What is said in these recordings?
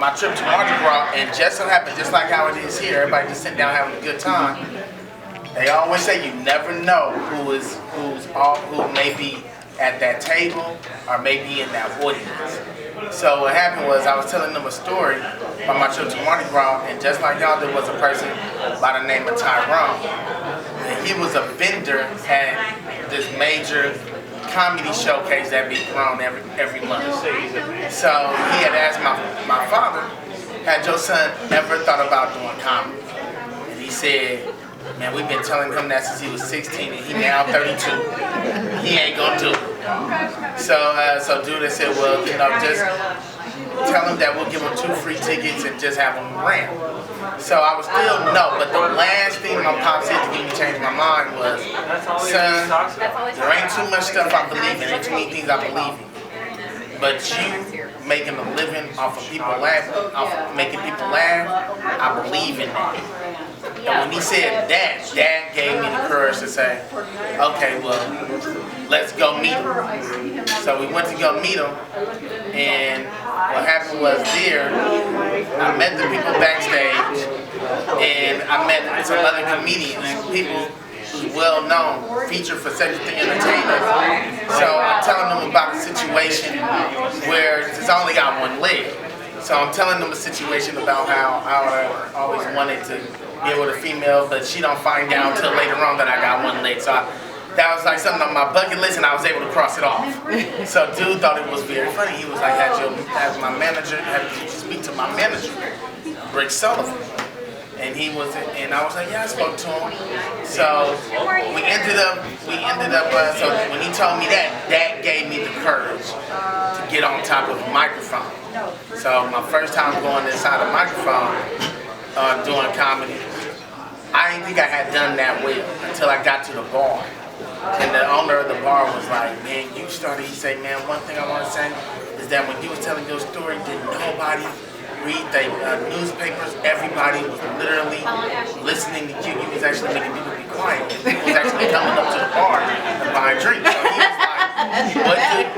my trip to Mardi Gras, and just so happened, just like how it is here, everybody just sitting down having a good time. They always say you never know who may be at that table or maybe in that audience. So what happened was I was telling them a story about my trip to Mardi Gras, and just like y'all, there was a person by the name of Tyrone. And he was a vendor at this major comedy showcase that be thrown every month. So he had asked my father, had your son ever thought about doing comedy? And he said, man, we've been telling him that since he was 16 and he now 32. He ain't gonna do it. So dude had said, well, you know, just tell him that we'll give him 2 free tickets and just have him ramp. So I was still no, but the last thing my pop said to get me change my mind was, son, there ain't too much stuff I believe in, ain't too many things I believe in. But you making a living off of people laughing, off of making people laugh, I believe in that. And when he said that, Dad gave me the courage to say, okay, well, let's go meet him. So we went to go meet him, and what happened was there, I met the people backstage, and I met some other comedians, people who's well known, featured for Second Thing Entertainment. So I'm telling them about a situation where it's only got one leg. So I'm telling them a situation about how I always wanted to get with a female, but she don't find out until later on that I got one leg. So that was like something on my bucket list, and I was able to cross it off. So dude thought it was very funny. He was like, had my manager, had to speak to my manager, Rick Sullivan. And I was like, yeah, I spoke to him. So we ended up, so when he told me that gave me the courage to get on top of the microphone. So my first time going inside a microphone, doing comedy, I didn't think I had done that well until I got to the bar. And the owner of the bar was like, man, you started, he said, man, one thing I want to say is that when you was telling your story, did nobody read the newspapers? Everybody was literally listening to you. You was actually making people be quiet. People was actually coming up to the bar and buying drinks. So he was like,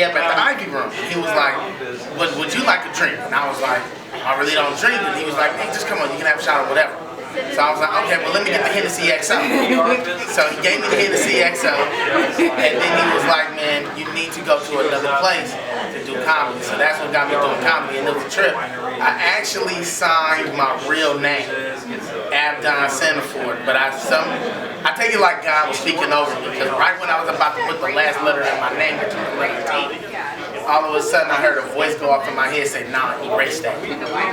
what at the Ivy Room, he was like, would you like a drink? And I was like, I really don't drink. And he was like, hey, just come on, you can have a shot or whatever. So I was like, okay, well, let me get the Hennessy XO. So he gave me the Hennessy XO, and then he was like, man, you need to go to another place to do comedy. So that's what got me doing comedy, and it was a trip. I actually signed my real name, Abdon Centerford, but I take it like God was speaking over me, because right when I was about to put the last letter in my name, which was the letter T, all of a sudden I heard a voice go off in my head say, nah, erase that.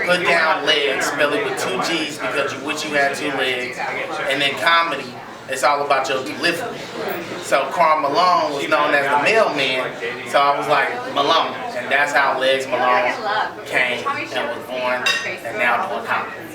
Put down legs, spell it with 2 G's because you wish you had 2 legs. And then comedy, it's all about your delivery. So Carl Malone was known as the mailman, so I was like, Malone. And that's how Legs Malone came and was born and now doing comedy.